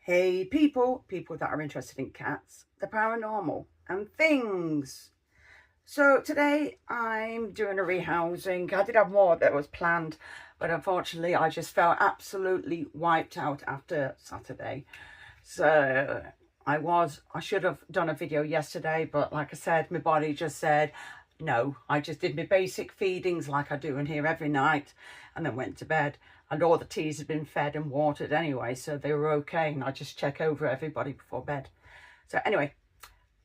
Hey people that are interested in cats, the paranormal and things. So today I'm doing a rehousing. I did have more that was planned, but unfortunately I just felt absolutely wiped out after Saturday. So I should have done a video yesterday, but like I said, my body just said no. I just did my basic feedings like I do in here every night and then went to bed. And all the teas had been fed and watered anyway, so they were okay. And I just check over everybody before bed. So anyway,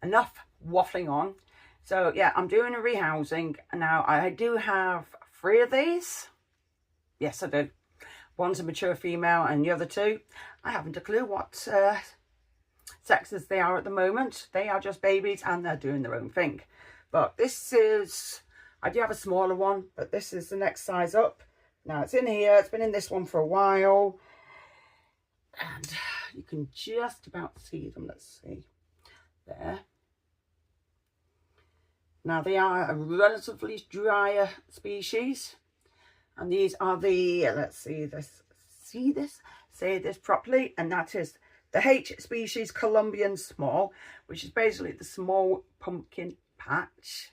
enough waffling on. So yeah, I'm doing a rehousing. Now I do have 3 of these. Yes, I do. One's a mature female and the other 2, I haven't a clue what sexes they are at the moment. They are just babies and they're doing their own thing. But this is, I do have a smaller one, but this is the next size up. Now it's in here, it's been in this one for a while. And you can just about see them, let's see, there. Now they are a relatively drier species. And these are the, let's see this, say this properly. And that is the H species Colombian small, which is basically the small pumpkin patch.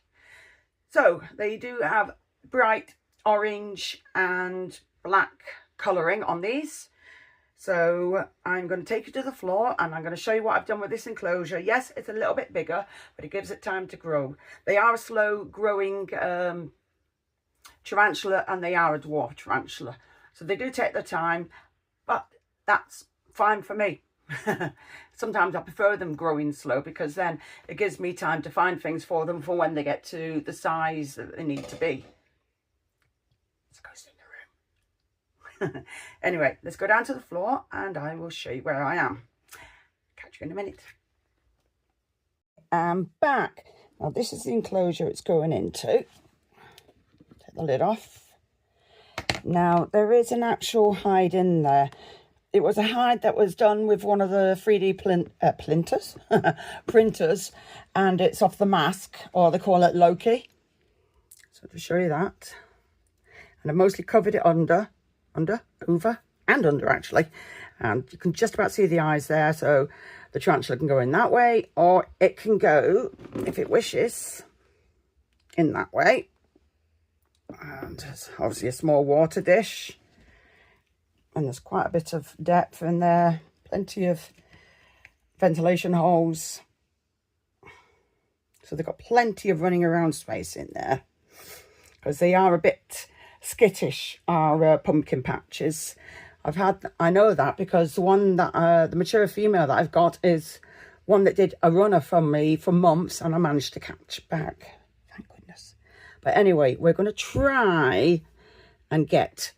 So they do have bright orange and black colouring on these. So I'm going to take you to the floor and I'm going to show you what I've done with this enclosure. Yes, it's a little bit bigger, but it gives it time to grow. They are a slow growing tarantula and they are a dwarf tarantula. So they do take their time, but that's fine for me. Sometimes I prefer them growing slow because then it gives me time to find things for them for when they get to the size that they need to be. Let's go sit in the room. Anyway, let's go down to the floor and I will show you where I am. Catch you in a minute. I'm back. Now this is the enclosure it's going into. Take the lid off. Now there is an actual hide in there. It was a hide that was done with one of the 3D printers, and it's off the mask, or they call it Loki. So to show you that, and I mostly covered it over and under actually, and you can just about see the eyes there. So the tarantula can go in that way, or it can go, if it wishes, in that way. And there's obviously a small water dish. And there's quite a bit of depth in there, plenty of ventilation holes. So they've got plenty of running around space in there. Because they are a bit skittish, our pumpkin patches. I know that because the one that, the mature female that I've got is one that did a runner from me for months and I managed to catch back. Thank goodness. But anyway, we're going to try and get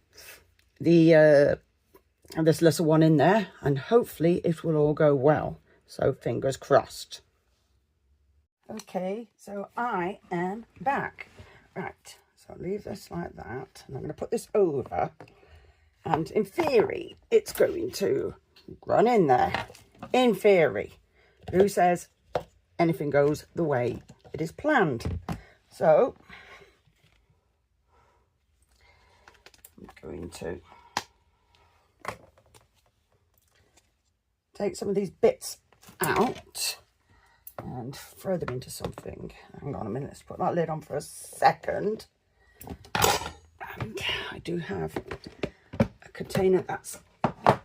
the this little one in there and hopefully it will all go well, so fingers crossed. Okay, so I am back. Right, so I'll leave this like that and I'm going to put this over, and in theory it's going to run in there. In theory, who says anything goes the way it is planned? So I'm going to take some of these bits out and throw them into something. Hang on a minute, let's put that lid on for a second. And I do have a container that's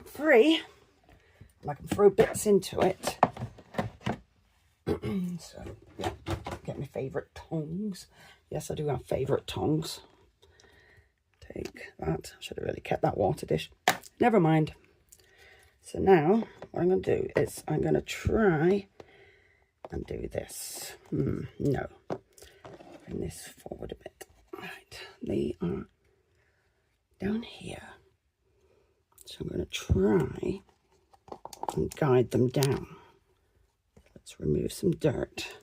free, and I can throw bits into it. So, yeah, get my favourite tongs. Yes, I do have favourite tongs. Take that. I should have really kept that water dish. Never mind. So now what I'm going to do is I'm going to try and do this. No. Bring this forward a bit. Right. They are down here. So I'm going to try and guide them down. Let's remove some dirt.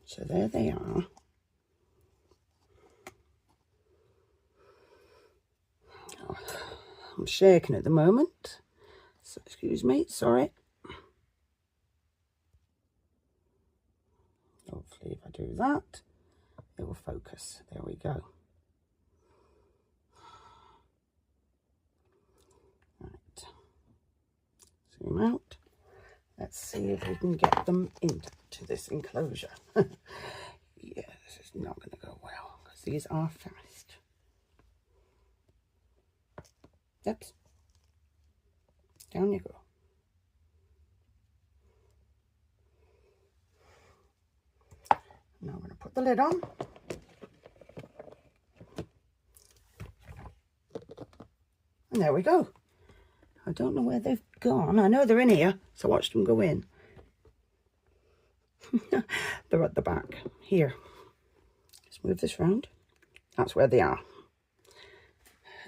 So there they are. Oh, I'm shaking at the moment. So excuse me, sorry. hopefully if I do that, it will focus. There we go. Right. Zoom out. Let's see if we can get them into this enclosure. Yeah, this is not going to go well because these are fast. Oops. Down you go. Now I'm going to put the lid on. And there we go. I don't know where they've gone. I know they're in here, so watch them go in. They're at the back. Here. Let's move this round. That's where they are.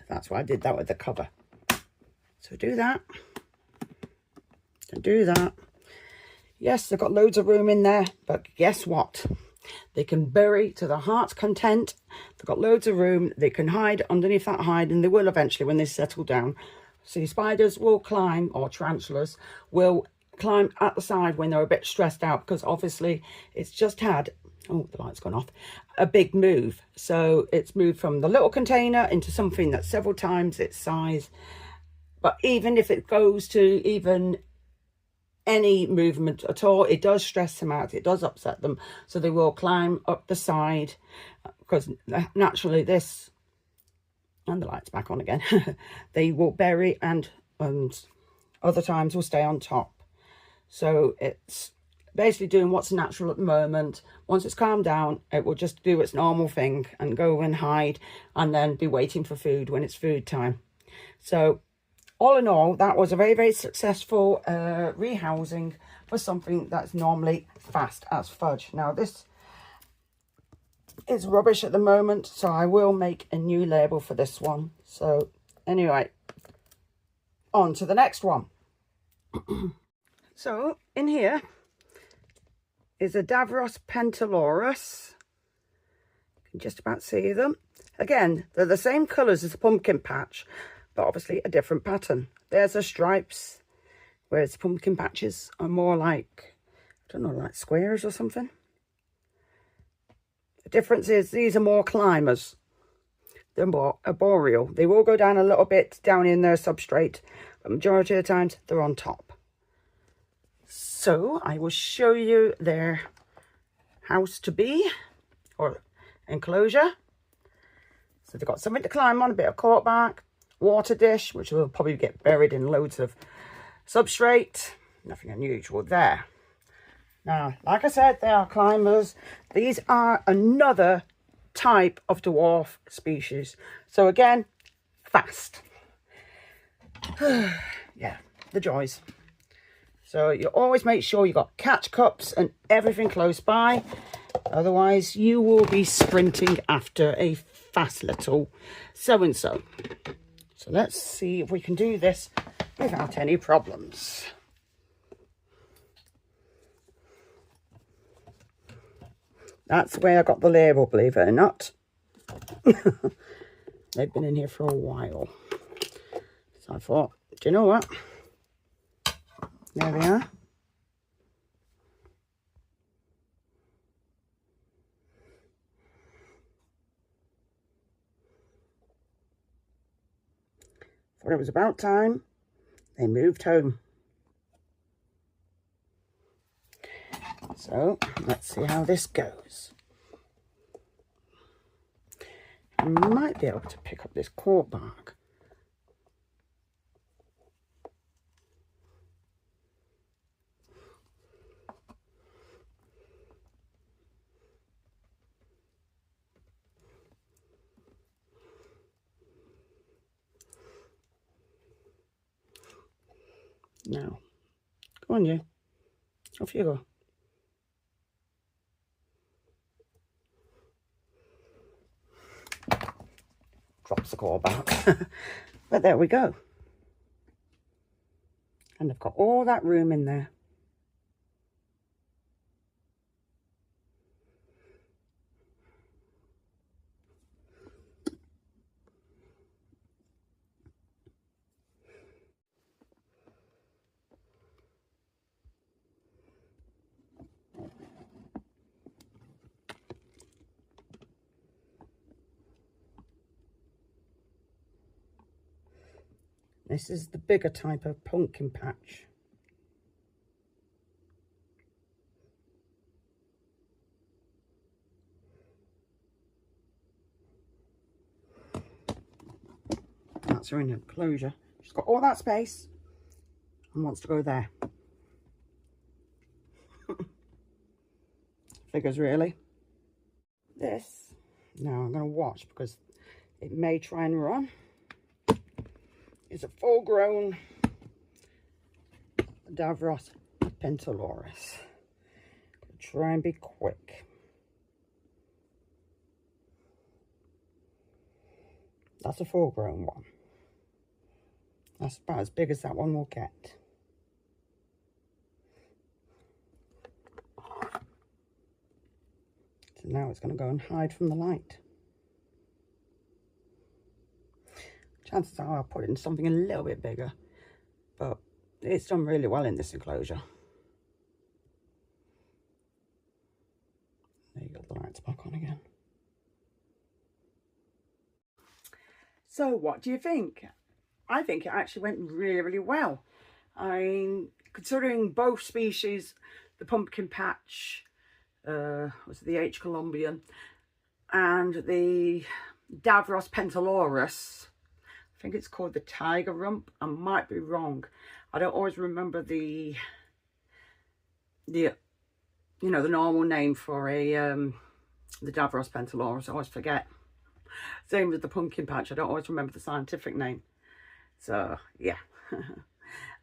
That's why I did that with the cover. So do that. And do that. Yes, they've got loads of room in there, but guess what? They can bury to their heart's content. They've got loads of room. They can hide underneath that hide, and they will eventually when they settle down. See, spiders will climb, or tarantulas will climb at the side when they're a bit stressed out, because obviously it's just had, oh, the light's gone off, a big move. So it's moved from the little container into something that's several times its size. But even if it goes to even any movement at all, it does stress them out, it does upset them, so they will climb up the side, because naturally this, and the light's back on again, they will bury, and other times will stay on top. So it's basically doing what's natural at the moment. Once it's calmed down, it will just do its normal thing and go and hide, and then be waiting for food when it's food time. So all in all, that was a very, very successful rehousing for something that's normally fast as fudge. Now, this is rubbish at the moment, so I will make a new label for this one. So, anyway, on to the next one. So, in here is a Pentaloris. You can just about see them. Again, they're the same colours as the pumpkin patch, but obviously a different pattern. There's the stripes, whereas pumpkin patches are more like, I don't know, like squares or something. The difference is these are more climbers. They're more arboreal. They will go down a little bit down in their substrate, but majority of the times they're on top. So I will show you their house to be, or enclosure. So they've got something to climb on, a bit of corkbark, water dish, which will probably get buried in loads of substrate. Nothing unusual there. Now, like I said, they are climbers. These are another type of dwarf species. So again, fast. Yeah, the joys. So you always make sure you got catch cups and everything close by. Otherwise, you will be sprinting after a fast little so-and-so. So let's see if we can do this without any problems. That's where I got the label, believe it or not. They've been in here for a while. So I thought, do you know what? There they are. Thought it was about time they moved home. So let's see how this goes. I might be able to pick up this corkbark. Now, go on you. Off you go. Drops the corkbark. But there we go. And I've got all that room in there. This is the bigger type of pumpkin patch. That's her in enclosure. She's got all that space and wants to go there. Figures, really. This, now I'm going to watch because it may try and run. It's a full-grown Dwarf Pentaloris. Try and be quick. That's a full-grown one. That's about as big as that one will get. So now it's going to go and hide from the light. Chances are I'll put it in something a little bit bigger, but it's done really well in this enclosure. There you go, the light's back on again. So what do you think? I think it actually went really, really well. Considering both species, the pumpkin patch, was the H. Columbian, and the Dwarf Pentaloris, I think it's called the tiger rump. I might be wrong. I don't always remember the you know, the normal name for the Dwarf Pentaloris. I always forget. Same with the pumpkin patch. I don't always remember the scientific name. So yeah.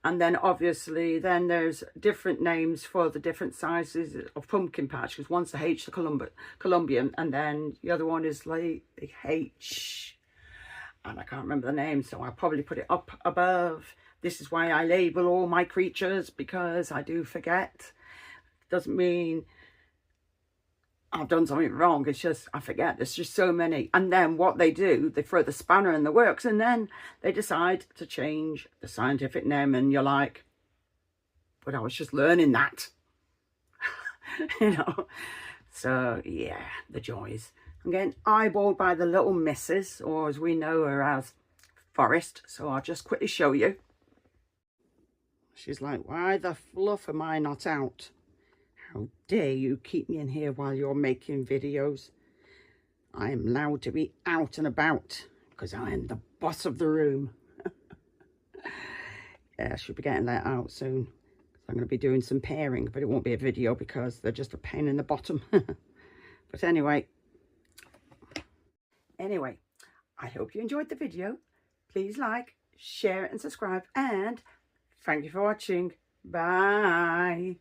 And then obviously then there's different names for the different sizes of pumpkin patch, because one's the H. Columbian, and then the other one is like the H, and I can't remember the name, so I'll probably put it up above. This is why I label all my creatures, because I do forget. Doesn't mean I've done something wrong, it's just I forget. There's just so many. And then what they do, they throw the spanner in the works, and then they decide to change the scientific name, and you're like, but I was just learning that. You know. So yeah, the joys. I'm getting eyeballed by the little missus, or as we know her as Forest. So I'll just quickly show you. She's like, why the fluff am I not out? How dare you keep me in here while you're making videos? I am allowed to be out and about because I am the boss of the room. Yeah, I should be getting that out soon. I'm going to be doing some pairing, but it won't be a video because they're just a pain in the bottom. But anyway, I hope you enjoyed the video. Please like, share and subscribe, and thank you for watching. Bye.